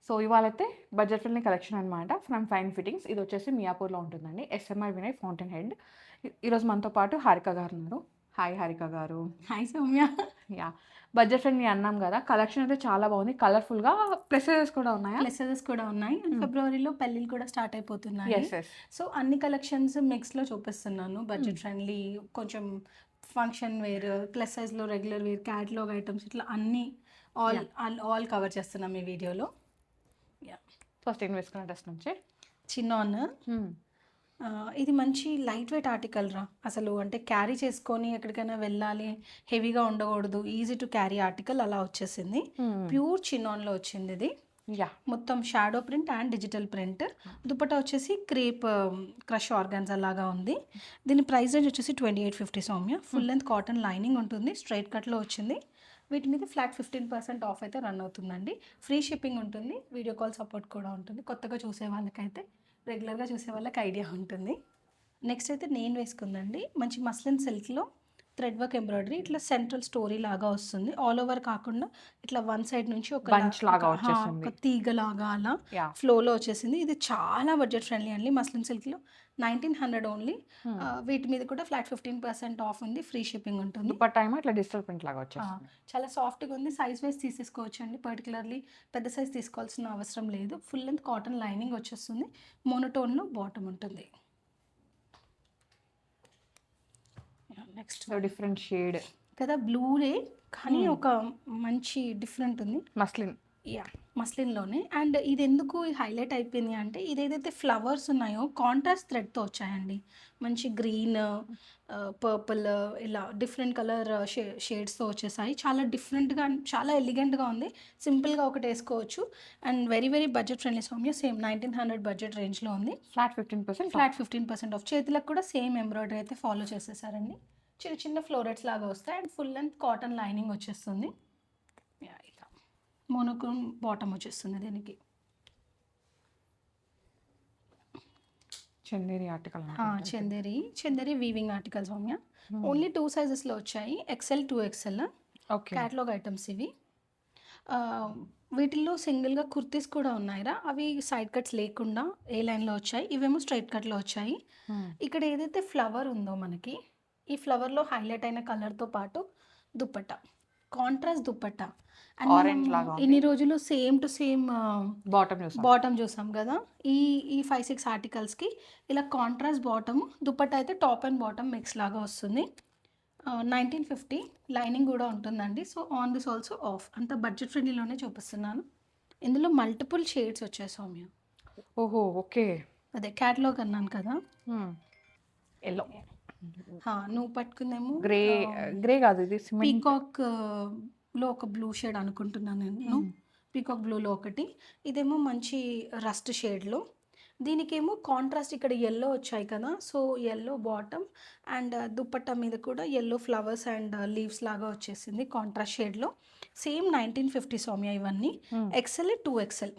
So ఇవాళైతే budget friendly collection అనమాట from fine fittings. ఇది వచ్చేసి మియాపూర్లో ఉంటుందండి. SMR Vinay fountain head. ఈరోజు మనతో పాటు హారిక గారు ఉన్నారు. హాయ్ హారిక గారు. Hi Soumya. Yeah, budget friendly అన్నాం కదా, కలెక్షన్ అయితే చాలా బాగుంది, కలర్ఫుల్గా. ప్లసెస్ కూడా ఉన్నాయా? ప్లసెస్ కూడా ఉన్నాయి అండ్ ఫిబ్రవరిలో పెళ్ళిళ్ళు కూడా స్టార్ట్ అయిపోతున్నాయి. Yes yes. సో అన్ని కలెక్షన్స్ మిక్స్లో చూపిస్తున్నాను. బడ్జెట్ ఫ్రెండ్లీ, కొంచెం ఫంక్షన్ వేర్, ప్లస్ సైజ్లో రెగ్యులర్ వేర్, క్యాటలాగ్ ఐటమ్స్, ఇట్లా అన్ని ఆల్ కవర్ చేస్తున్నాం ఈ వీడియోలో. యా, ఫస్ట్ ఏం వేసుకున్న డ్రెస్ నుంచి చిన్నాన్. ఇది మంచి లైట్ వెయిట్ ఆర్టికల్ రా. అసలు అంటే క్యారీ చేసుకొని ఎక్కడికైనా వెళ్ళాలి, హెవీగా ఉండకూడదు, ఈజీ టు క్యారీ ఆర్టికల్ అలా వచ్చేసింది. ప్యూర్ చిన్నాన్లో వచ్చింది ఇది. యా, మొత్తం shadow print and digital print. Dupatta వచ్చేసి క్రేప్ క్రష్ ఆర్గాన్జా లాగా ఉంది. దీని ప్రైస్ రేంజ్ వచ్చేసి 2850 Soumya. Full length cotton lining ఉంటుంది, స్ట్రైట్ కట్లో వచ్చింది. వీటి మీద ఫ్లాట్ 15% ఆఫ్ అయితే రన్ అవుతుందండి. ఫ్రీ షిప్పింగ్ ఉంటుంది, వీడియో కాల్ సపోర్ట్ కూడా ఉంటుంది. కొత్తగా చూసే వాళ్ళకైతే, రెగ్యులర్గా చూసే వాళ్ళకి ఐడియా ఉంటుంది. నెక్స్ట్ అయితే నేను వేసుకుందండి మంచి మస్లిన్ సిల్క్లో థ్రెడ్ వర్క్ ఎంబ్రాయిడరీ. ఇట్లా సెంట్రల్ స్టోరీ లాగా వస్తుంది, ఆల్ ఓవర్ కాకుండా ఇట్లా వన్ సైడ్ నుంచి ఒక బంచ్ లాగా వచ్చేసింది, ఒక తీగ లాగా అలా యా, ఫ్లోలో వచ్చేసింది. ఇది చాలా బడ్జెట్ ఫ్రెండ్లీ అండి. మస్లిన్ సిల్క్లో 1900 ఓన్లీ. వీటి మీద కూడా ఫ్లాట్ 15% ఆఫ్ ఉంది, ఫ్రీ షిప్పింగ్ ఉంటుంది. దుపట్టా ఏమో ఇట్లా డిజిటల్ ప్రింట్ లాగా వచ్చేసింది. చాలా సాఫ్ట్గా ఉంది. సైజ్ వైజ్ తీసేసుకోవచ్చు అండి, పర్టికులర్లీ పెద్ద సైజ్ తీసుకోవాల్సిన అవసరం లేదు. ఫుల్ లెంత్ కాటన్ లైనింగ్ వచ్చేస్తుంది, మోనోటోన్లో బాటమ్ ఉంటుంది. నెక్స్ట్ డిఫరెంట్ షేడ్ కదా, బ్లూరే కానీ ఒక మంచి డిఫరెంట్ ఉంది. మస్లిన్. యా, మస్లిన్లోనే. అండ్ ఇది ఎందుకు హైలైట్ అయిపోయింది అంటే, ఇది ఏదైతే ఫ్లవర్స్ ఉన్నాయో కాంట్రాస్ట్ థ్రెడ్తో వచ్చాయండి. మంచి గ్రీన్, పర్పుల్, ఇలా డిఫరెంట్ కలర్ షేడ్స్తో వచ్చేసాయి. చాలా డిఫరెంట్గా, చాలా ఎలిగెంట్గా ఉంది. సింపుల్గా ఒకటి వేసుకోవచ్చు and very very budget friendly Soumya. Same 1900 budget రేంజ్లో ఉంది. ఫ్లాట్ 15%. Flat 15% of. చేతులకు కూడా సేమ్ ఎంబ్రాయిడరీ అయితే ఫాలో చేసేసారండి. చిన్న చిన్న ఫ్లోరెట్స్ లాగా వస్తాయి and full length cotton lining వచ్చేస్తుంది. ఇలా మోనోక్రోమ్ బాటమ్ వచ్చేస్తుంది దీనికి. Chanderi article. Chanderi weaving articles Soumya. Only 2 సైజెస్లో వచ్చాయి, XL 2XL. Okay, catalogue items ఇవి. వీటిల్లో సింగిల్గా కుర్తీస్ కూడా ఉన్నాయిరా. అవి సైడ్ కట్స్ లేకుండా ఏ లైన్లో వచ్చాయి, ఇవేమో స్ట్రైట్ కట్లో వచ్చాయి. ఇక్కడ ఏదైతే ఫ్లవర్ ఉందో మనకి, ఈ ఫ్లవర్లో హైలైట్ అయిన కలర్తో పాటు దుప్పట్టా, కాంట్రాస్ట్ దుప్పట్టా. ఆరెంజ్ లాగా ఉంది. ఇన్ని రోజులు సేమ్ టు సేమ్ బాటమ్ చూసాం కదా. ఈ 5-6 ఆర్టికల్స్కి ఇలా కాంట్రాస్ట్ బాటమ్, దుప్పట్టా అయితే టాప్ అండ్ బాటమ్ మిక్స్ లాగా వస్తుంది. 1950 లైనింగ్ కూడా ఉంటుందండి. So on this also of. అంత బడ్జెట్ ఫ్రెండ్లీలోనే చూపిస్తున్నాను. ఇందులో మల్టిపుల్ షేడ్స్ వచ్చాయి సౌమ్య. ఓహో, ఓకే. అదే క్యాటలాగ్ అన్నాను కదా. ఎల్లో, నువ్వు పట్టుకుందేమో గ్రే కాదు, ఇది పీకాక్ లో ఒక బ్లూ షేడ్ అనుకుంటున్నాను నేను. పీకాక్ బ్లూలో ఒకటి, ఇదేమో మంచి రస్ట్ షేడ్లో. దీనికేమో కాంట్రాస్ట్ ఇక్కడ ఎల్లో వచ్చాయి కదా, so yellow bottom and dupatta మీద కూడా ఎల్లో ఫ్లవర్స్ అండ్ లీవ్స్ లాగా వచ్చేసింది కాంట్రాస్ట్ షేడ్లో. సేమ్ 1950 సౌమ్య. ఇవన్నీ XL 2XL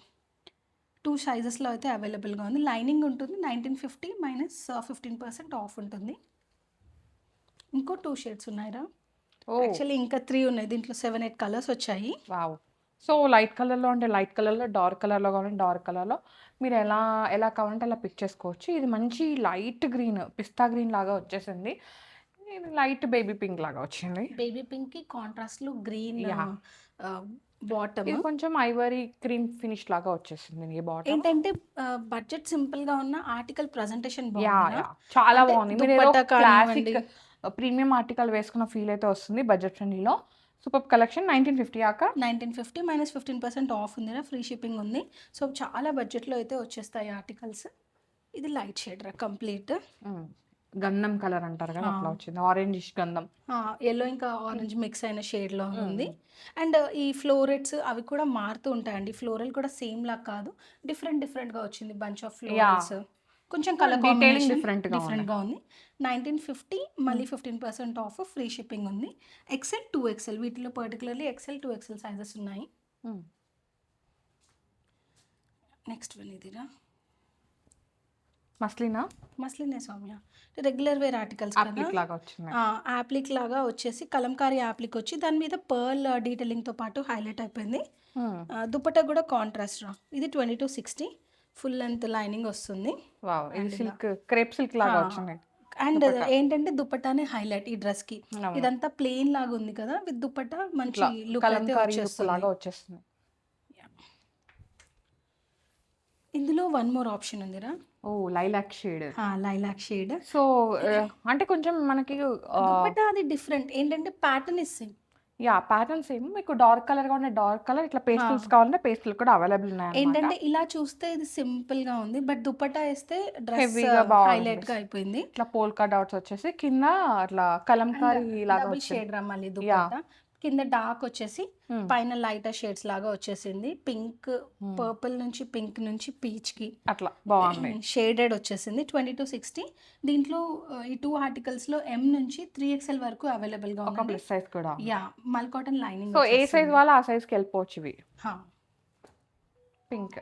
2 సైజెస్లో అయితే అవైలబుల్గా ఉంది. లైనింగ్ ఉంటుంది. 1950 మైనస్ 15% ఆఫ్ ఉంటుంది. ఇంకో 2 షేడ్స్ ఉన్నాయిరా. యాక్చువల్లీ ఇంకా 3 ఉన్నాయి. దీంట్లో 7-8 కలర్స్ వచ్చాయి. వావ్. సో లైట్ కలర్లో అంటే లైట్ కలర్లో, డార్క్ కలర్లో కావాలంటే డార్క్ కలర్లో, మీరు ఎలా కావాలంటే అలా పిక్ చేసుకోవచ్చు. ఇది మంచి లైట్ గ్రీన్, పిస్తా గ్రీన్ లాగా వచ్చేసింది. ఇది లైట్ బేబీ పింక్ లాగా వచ్చింది. బేబీ పింక్కి కాంట్రాస్ట్లో గ్రీన్ బాటమ్. ఇది కొంచెం ఐవరీ క్రీమ్ ఫినిష్ లాగా వచ్చేసింది. ఈ బాటమ్ ఏంటంటే బడ్జెట్ సింపుల్గా ఉన్న ఆర్టికల్ ప్రజెంటేషన్ చాలా బాగుంది. మీరు క్లాసిక్ ప్రీమియం ఆర్టికల్ వేసుకున్న ఫీల్ అయితే వస్తుంది బడ్జెట్ ఫ్రెండ్లీలో. Super collection. 1950 మైనస్ 15% ఆఫ్ ఉంది, ఫ్రీ షిప్పింగ్ ఉంది. సో చాలా బడ్జెట్లో అయితే వచ్చేస్తాయి ఆర్టికల్స్. ఇది లైట్ షేడ్ రా, కంప్లీట్ గంధం కలర్ అంటారు కదా, అట్లా వచ్చింది. ఆరెంజ్ గంధం, ఎల్లో ఇంకా ఆరెంజ్ మిక్స్ అయిన షేడ్లో ఉంది. అండ్ ఈ ఫ్లోరెట్స్ అవి కూడా మారుతూ ఉంటాయండి. ఫ్లోరల్ కూడా సేమ్ లాగా కాదు, డిఫరెంట్గా వచ్చింది. బంచ్ ఆఫ్ ఫ్లోరల్స్, కొంచెం కలర్ కాంబినేషన్ డిఫరెంట్గా ఉంది. 1950 మళ్ళీ 15% ఆఫ్, ఫ్రీ షిప్పింగ్ ఉంది. XL 2XL, వీటిలో పర్టికులర్లీ XL 2XL సైజెస్ ఉన్నాయి. నెక్స్ట్ వన్ ఇదిరా, మస్లినా మస్లినే సౌమ్య. రెగ్యులర్ వేర్ ఆర్టికల్స్ కదా! అప్లిక్ లాగా వచ్చినాయి. యాప్లిక్ లాగా వచ్చేసి కలంకారీ యాప్లిక్ వచ్చి దాని మీద పర్ల్ డీటెయిలింగ్‌తో పాటు హైలైట్ అయిపోయింది. దుపట్టా కూడా కాంట్రాస్ట్ రా. ఇది 2260 ఫుల్ లెంత్ లైనింగ్ వస్తుంది. వావ్! ఇది అండ్ ఇలా సిల్క్ క్రేప్ సిల్క్ లాగా వచ్చింది అండ్ దుపట్టా. ఏంటంటే దుపట్టానే హైలైట్ ఈ డ్రెస్‌కి. అవును. ఇదంతా ప్లెయిన్ లాగా ఉంది కదా! విత్ దుపట్టా మంచి ఇట్లా లుక్ అయితే కలంకారీ లుక్ వచ్చేస్తుంది. లాగా వచ్చేస్తుంది. ఇందులో వన్ మోర్ ఆప్షన్ ఉందిరా. Oh! Lilac shade. Lilac shade. So, అంటే కొంచెం మనకి దుపట్టా అది డిఫరెంట్. ఏంటంటే pattern is same. Yeah! Patterns ఏమో మీకు డార్క్ కలర్ కావాలంటే డార్క్ కలర్, ఇట్లా పేస్టల్స్ కావాలంటే పేస్టల్ కూడా అవైలబుల్ ఉన్నాయన్నమాట. ఏంటంటే ఇలా చూస్తే ఇది సింపుల్‌గా ఉంది. బట్ దుపట్టా ఏస్తే డ్రెస్ హెవీగా బాగుంది. హైలైట్‌గా అయిపోయింది. ఇట్లా పోల్కా డాట్స్ వచ్చేసి కింద అట్లా కలంకారీ లాగా డబుల్ వచ్చింది. షేడ్ రా మళ్ళీ యాహ్! దుపట్టా. కింద డార్క్ వచ్చేసి హ్మ్. పైన లైటర్ షేడ్స్ లాగా వచ్చేసింది. పింక్, హ్మ్. పర్పుల్ నుంచి పింక్ నుంచి పీచ్‌కి అట్లా బాగుంది. షేడెడ్ వచ్చేసింది. 2260 దీంట్లో ఈ 2 ఆర్టికల్స్‌లో ఎం నుంచి 3XL వరకు అవైలబుల్‌గా ఒక ఉందండి. ప్లస్ సైజ్ కూడా ఉంది. యాహ్! మల్ కాటన్ లైనింగ్ సో, ఏ సైజ్ వచ్చేసింది. వాళ్ళు ఆ సైజ్‌కి వెళ్ళిపోవచ్చు ఇవి. హా! పింక్.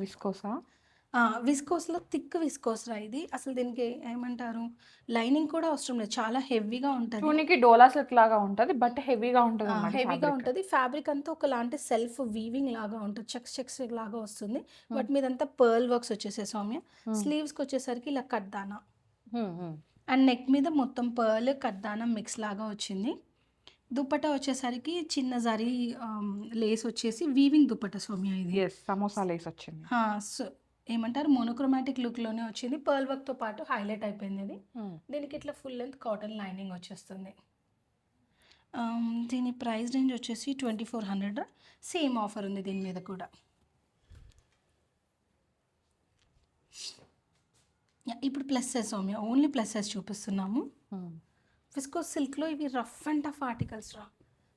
విస్కోసా? విస్కోస్‌లో థిక్ విస్కోస్ రా ఇది. అసలు దీనికి ఏమంటారు? లైనింగ్ కూడా అవసరం లేదు. చాలా హెవీగా ఉంటది. చూనికి డోలా సిల్క్ లాగా ఉంటది. బట్ హెవీగా ఉంటదన్నమాట హెవీగా ఫ్యాబ్రిక్. ఉంటది. ఫ్యాబ్రిక్ అంతా ఒకలాంటి సెల్ఫ్ వీవింగ్ లాగా ఉంటది. చెక్స్ చెక్స్ లాగా వస్తుంది. హ్మ్. వాటి మీదంతా పర్ల్ వర్క్స్ వచ్చేసాయి సౌమ్య. హ్మ్. స్లీవ్స్‌కి వచ్చేసరికి ఇలా కడ్దానా హ్మ్. హ్మ్. అండ్ నెక్ మీద మొత్తం పర్ల్, కడ్దానా మిక్స్ లాగా వచ్చింది. దుపట్టా వచ్చేసరికి చిన్న జరీ లేస్ వచ్చేసి వీవింగ్ దుపట్టా సౌమ్య ఇది. యెస్. సమోసా లేస్ వచ్చింది. సో ఏమంటారు మోనోక్రోమాటిక్ లుక్‌లోనే వచ్చింది. పర్ల్ వర్క్‌తో పాటు హైలైట్ అయిపోయింది ఇది. హ్మ్. దీనికి ఇట్లా ఫుల్ లెంత్ కాటన్ లైనింగ్ వచ్చేస్తుంది. దీని ప్రైస్ రేంజ్ వచ్చేసి 2400 సేమ్ ఆఫర్ ఉంది దీని మీద కూడా. ఇప్పుడు plus size Soumya only plus size చూపిస్తున్నాము. హ్మ్. విస్కోస్ సిల్క్లో ఇవి రఫ్ అండ్ టఫ్ ఆర్టికల్స్ రా.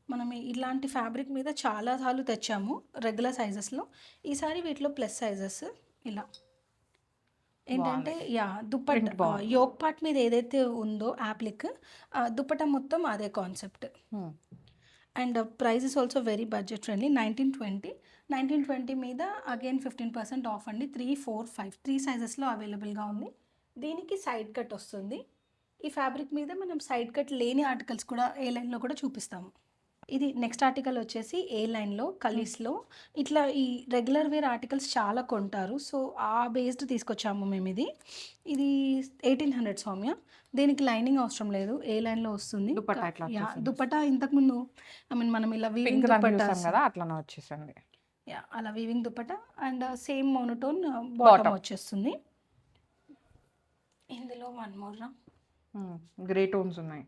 మనం ఇలాంటి ఫ్యాబ్రిక్ మీద చాలా సార్లు తెచ్చాము రెగ్యులర్ సైజెస్లో. ఈసారి వీటిలో ప్లస్ సైజెస్ ఇలా ఏంటంటే బాగుంది. దుపట్టా ప్రింట్ బాగుంది. యోక్ పార్ట్ మీద ఏదైతే ఉందో యాప్లిక్ దుపట్టా మొత్తం అదే కాన్సెప్ట్. హ్మ్. And price is also very budget friendly. 1920 మీద అగైన్ 15% ఆఫ్ అండి. 3, 4, 5 3 సైజెస్లో అవైలబుల్గా ఉంది. దీనికి సైడ్ కట్ వస్తుంది. ఈ ఫ్యాబ్రిక్ మీద మనం సైడ్ కట్ లేని ఆర్టికల్స్ కూడా ఏ లైన్లో కూడా చూపిస్తాము. ఇది నెక్స్ట్ ఆర్టికల్ వచ్చేసి ఏ లైన్లో కలీస్లో ఇట్లా ఈ రెగ్యులర్ వేర్ ఆర్టికల్స్ చాలా కొంటారు. సో ఆ బేస్డ్ తీసుకొచ్చాము మేము ఇది. ఇది 1800 సౌమ్య. దీనికి లైనింగ్ అవసరం లేదు. ఏ లైన్లో వస్తుంది. దుపట్టా ఇట్లా వచ్చేసింది. దుపట్టా ఇంతకుముందు మనం ఇలా వీవింగ్ పింక్ రంగు చూసాం దుపట్టాస్ కదా అట్లానే వచ్చేసింది. అలా weaving dupatta and same monotone bottom bottom. వచ్చేస్తుంది. ఇందులో వన్ మోర్ రా. గ్రే టోన్స్ ఉన్నాయి.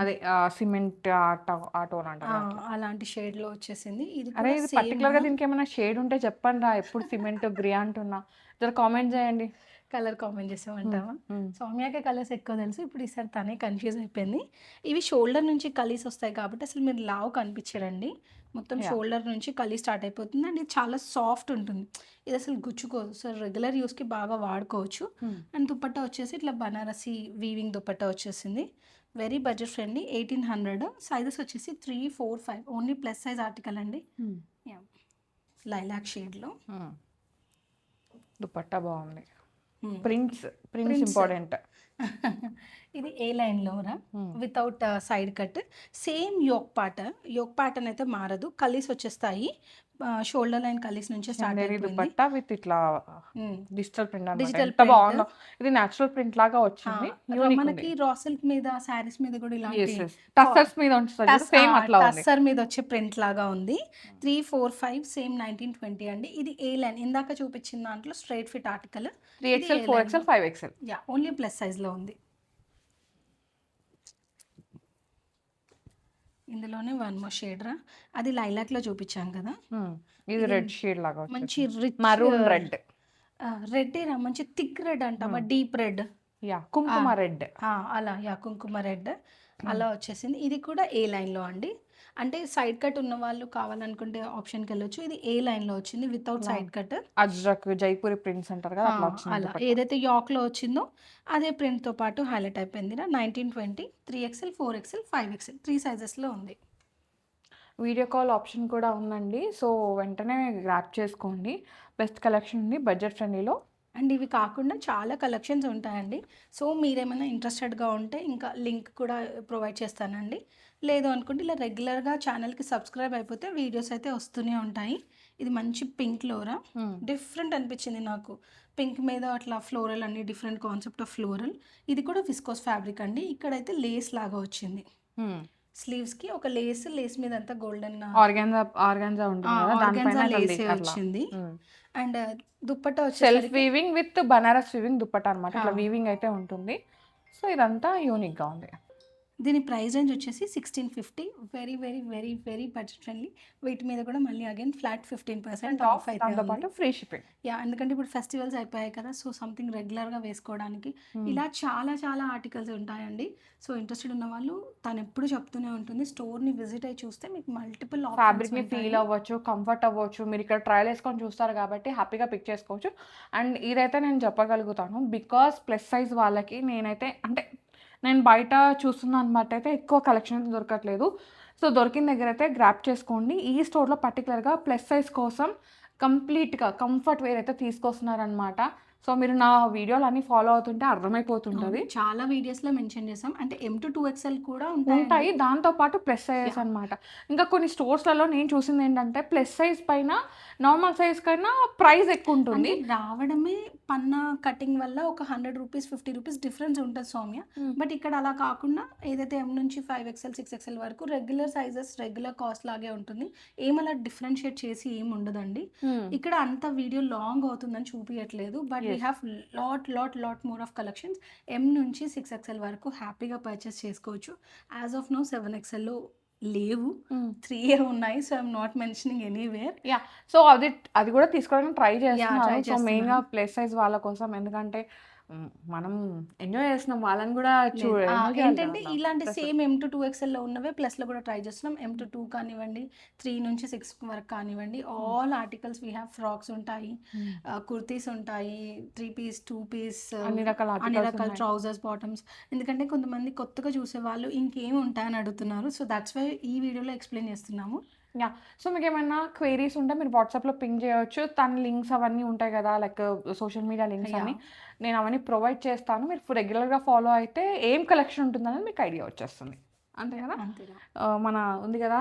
అదే సిమెంట్ ఆ టోన్ అంటారు అట్లా. అలాంటి షేడ్లో వచ్చేసింది. ఇది అరే కూడా ఇది సేమ్ పర్టికులర్‌గా దీనికి ఏమైనా షేడ్ ఉంటే చెప్పండి రా. ఎప్పుడు సిమెంట్, గ్రే అంటున్నా. జర కామెంట్ చేయండి. కలర్ కామెంట్ హ్మ్. చేసామంటావా? హ్మ్. సౌమ్యకే కలర్స్ ఎక్కువ తెలుసు. ఇప్పుడు ఈసారి తనే కన్‌ఫ్యూజ్ అయిపోయింది. ఇవి షోల్డర్ నుంచి కలీస్ వస్తాయి కాబట్టి అసలు మీరు లావు కనిపించరండి. మొత్తం యాహ్! షోల్డర్ నుంచి కలీ స్టార్ట్ అయిపోతుంది. అండ్ ఇది చాలా సాఫ్ట్ ఉంటుంది. ఇది అసలు గుచ్చుకోదు. సో రెగ్యులర్ యూస్‌కి బాగా వాడుకోవచ్చు. హ్మ్. అండ్ దుపట్టా వచ్చేసి ఇట్లా బనారసి వీవింగ్ దుపట్టా వచ్చేసింది. వెరీ బడ్జెట్ ఫ్రెండ్లీ 1800 సైజెస్ వచ్చేసి 3, 4, 5 ఓన్లీ ప్లస్ సైజ్ ఆర్టికల్ అండి. హ్మ్. యాహ్! లైలాక్ షేడ్‌లో. హ్మ్. దుపట్టా బాగుంది. హ్మ్. Prints prints. ఇంపార్టెంట్. ఇది ఏ లైన్‌లోరా హ్మ్. Without side cut. Same yoke pattern అయితే మారదు. కలీస్ వచ్చేస్తాయి. షోల్డర్ లైన్ కలీస్ నుంచే స్టార్ట్ చందేరి అయిపోయింది. దుపట్టా విత్ ఇట్లా హ్మ్. డిజిటల్ ప్రింట్ అన్నమాట. డిజిటల్ ఎంత ప్రింట్. బాగుందో. ఇది నేచురల్ ప్రింట్ లాగా వచ్చింది. యూనిక్ ఉంది. మనకి రా సిల్క్ మీద శారీస్ మీద కూడా ఇలాంటి యెస్. యెస్. టస్సర్స్ మీద ఉంటది చూడు సేమ్ అట్లా ఉంది. టస్సర్ మీద వచ్చే ప్రింట్ లాగా ఉంది. 3, 4, 5 సేమ్ 1920 అండి. ఇది ఏ లైన్ ఇందాక చూపించిన దాంట్లో స్ట్రైట్ ఫిట్ ఆర్టికల్. ఇది 3XL, ఏ 4XL, లైన్‌లో 5XL. ఓన్లీ ప్లస్ సైజ్‌లో ఉంది. ఇందులోనే వన్ మోర్ షేడ్ రా. అది లైలాక్‌లో చూపించాం కదా! ఇది ఇది రెడ్ షేడ్ లాగా మంచి వచ్చేసింది. Rich maroon red. రెడ్డే రా మంచి థిక్ రెడ్ అంటామా డీప్ రెడ్. యాహ్! కుంకుమ రెడ్. అలా కుంకుమ రెడ్ అలా వచ్చేసింది. ఇది కూడా ఏ లైన్‌లో అండి. అంటే సైడ్ కట్ ఉన్న వాళ్ళు కావాలనుకుంటే ఆప్షన్‌కి వెళ్ళొచ్చు. ఇది ఏ లైన్‌లో వచ్చింది వితౌట్ ఇలా side cut. Ajrak, Jaipuri prints అంటారు కదా అట్లా వచ్చింది అలా దుపట్టా. ఏదైతే యాక్‌లో వచ్చిందో అదే ప్రింట్‌తో పాటు హైలైట్ అయిపోయిందిరా. 1920 3XL, 4XL, 5XL 3 సైజెస్‌లో ఉంది. వీడియో కాల్ ఆప్షన్ కూడా ఉందండి. సో వెంటనే గ్రాబ్ చేసుకోండి. బెస్ట్ కలెక్షన్ ఉంది బడ్జెట్ ఫ్రెండ్లీలో. అండ్ ఇవి కాకుండా చాలా కలెక్షన్స్ ఉంటాయండి. సో మీరేమైనా ఇంట్రెస్టెడ్గా ఉంటే ఇంకా లింక్ కూడా ప్రొవైడ్ చేస్తానండి. లేదు అనుకుంటే ఇలా రెగ్యులర్గా ఛానల్కి సబ్స్క్రైబ్ అయిపోతే వీడియోస్ అయితే వస్తూనే ఉంటాయి. ఇది మంచి పింక్ లోరా, డిఫరెంట్ అనిపించింది నాకు. పింక్ మీద అట్లా ఫ్లోరల్ అన్ని డిఫరెంట్ కాన్సెప్ట్ ఆఫ్ ఫ్లోరల్. ఇది కూడా విస్కోస్ ఫ్యాబ్రిక్ అండి. ఇక్కడైతే లేస్ లాగా వచ్చింది. స్లీవ్స్కి ఒక లేస్ మీద అంతా గోల్డెన్ ఆర్గాన్జా ఉంటుంది కదా, దానిపైన లేస్ అట్లా. వచ్చింది. అండ్ దుప్పట్టా సెల్ఫ్ వచ్చేసరికి weaving with Banaras weaving dupatta అనమాట. ఇట్లా వీవింగ్ అయితే ఉంటుంది. సో ఇదంతా యూనిక్ గా ఉంది. దీని ప్రైస్ రేంజ్ వచ్చేసి 1650. Very very very very budget friendly. వీటి మీద కూడా మళ్ళీ అగైన్ ఫ్లాట్ 15% ఆఫ్ అయితే దాంతో ఉంది. పాటు ఫ్రీ షిప్పింగ్. యా, ఎందుకంటే ఇప్పుడు ఫెస్టివల్స్ అయిపోయాయి కదా, సో సంథింగ్ రెగ్యులర్గా వేసుకోవడానికి ఇలా చాలా చాలా ఆర్టికల్స్ ఉంటాయండి. సో ఇంట్రెస్టెడ్ ఉన్న వాళ్ళు తను ఎప్పుడు చెప్తూనే ఉంటుంది, స్టోర్ని విజిట్ అయ్యి చూస్తే మీకు మల్టిపుల్ ఫ్యాబ్రిక్ ని ఫీల్ అవ్వచ్చు, కంఫర్ట్ అవ్వచ్చు. మీరు ఇక్కడ ట్రయల్ వేసుకొని చూస్తారు కాబట్టి హ్యాపీగా పిక్ చేసుకోవచ్చు. అండ్ ఇదైతే నేను చెప్పగలుగుతాను, బికాస్ ప్లస్ సైజ్ వాళ్ళకి నేనైతే అంటే నేను బయట చూస్తున్న అనమాట అయితే ఎక్కువ కలెక్షన్ అయితే దొరకట్లేదు. సో దొరికిన దగ్గర అయితే గ్రాప్ చేసుకోండి. ఈ స్టోర్లో పర్టికులర్గా ప్లస్ సైజ్ కోసం కంప్లీట్గా కంఫర్ట్ వేర్ అయితే తీసుకొస్తున్నారనమాట. సో మీరు నా వీడియోలు అన్నీ ఫాలో అవుతుంటే అర్థమైపోతుంటుంది. చాలా వీడియోస్లో మెన్షన్ చేసాం. అంటే M to 2XL కూడా ఉంటాయి, దాంతోపాటు ప్లస్ సైజెస్ అనమాట. ఇంకా కొన్ని స్టోర్స్లలో నేను చూసింది ఏంటంటే ప్లస్ సైజ్ పైన నార్మల్ సైజ్ కన్నా ప్రైస్ ఎక్కువ ఉంటుంది. రావడమే పన్నా కటింగ్ వల్ల ఒక 100 రూపీస్ 50 రూపీస్ డిఫరెన్స్ ఉంటుంది సౌమ్య. బట్ ఇక్కడ అలా కాకుండా ఏదైతే M నుంచి 5XL 6XL వరకు రెగ్యులర్ సైజెస్ రెగ్యులర్ కాస్ట్ లాగే ఉంటుంది. ఏమలా డిఫరెన్షియేట్ చేసి ఏమి ఉండదండి. ఇక్కడ అంత వీడియో లాంగ్ అవుతుందని చూపించట్లేదు. But we have lot more of collections. M నుంచి 6XL వరకు హ్యాపీగా పర్చేస్ చేసుకోవచ్చు. యాజ్ ఆఫ్ నో 7XL లేవు, 3 ఉన్నాయి. So I'm not mentioning anywhere. Yeah, so అది కూడా తీసుకోవడానికి ట్రై చేస్తున్నాను. సో మెయిన్గా ప్లస్ సైజ్ వాళ్ళ కోసం, ఎందుకంటే మనం ఎంజాయ్ చేస్తున్నాం, వాళ్ళని కూడా ఏంటంటే ఇలాంటి సేమ్ M to 2XL లో ఉన్నవే ప్లస్ లో కూడా ట్రై చేస్తున్నాం. M to 2 కానివ్వండి, 3 నుంచి 6 వరకు కానివ్వండి, all articles we have. Frocks ఉంటాయి, కుర్తీస్ ఉంటాయి, 3 పీస్ 2 పీస్ అన్ని రకాల ట్రౌజర్స్, బాటమ్స్. ఎందుకంటే కొంతమంది కొత్తగా చూసే వాళ్ళు ఇంకేమి ఉంటాయని అడుగుతున్నారు. సో దట్స్ వై ఈ వీడియోలో ఎక్స్ప్లెయిన్ చేస్తున్నాము. యా, సో మీకు ఏమైనా క్వైరీస్ ఉంటే మీరు వాట్సాప్లో పింగ్ చేయవచ్చు. తన లింక్స్ అవన్నీ ఉంటాయి కదా, లైక్ సోషల్ మీడియా లింక్స్ అన్ని నేను అవన్నీ ప్రొవైడ్ చేస్తాను. మీరు రెగ్యులర్గా ఫాలో అయితే ఏం కలెక్షన్ ఉంటుందని మీకు ఐడియా వచ్చేస్తుంది. అంతే కదా, మన ఉంది కదా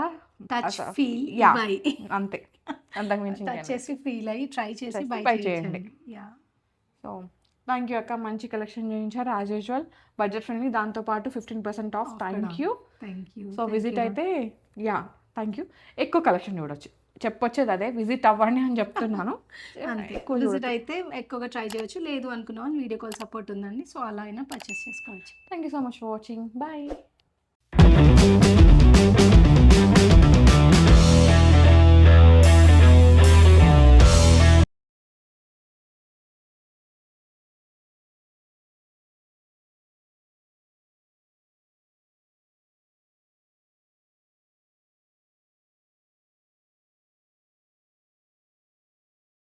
టచ్ ఫీల్ బై, అంతే, అంతకు మించి టచ్ చేసి ఫీల్ అయ్యి ట్రై చేసి బై చేయండి. సో థ్యాంక్ యూ అక్క, మంచి కలెక్షన్ చేయించారు యాజ్ యూజువల్, బడ్జెట్ ఫ్రెండ్లీ, దాంతోపాటు 15% of. Thank you. So visit అయితే యా థ్యాంక్ యూ. ఎక్కువ కలెక్షన్ చూడొచ్చు, చెప్పొచ్చేది అదే, విజిట్ అవ్వండి అని చెప్తున్నాను. విజిట్ అయితే ఎక్కువగా ట్రై చేయొచ్చు. లేదు అనుకున్న వాళ్ళు వీడియో కాల్ సపోర్ట్ ఉందండి, సో అలా అయినా పర్చేస్ చేసుకోవచ్చు. Thank you so much for watching. Bye.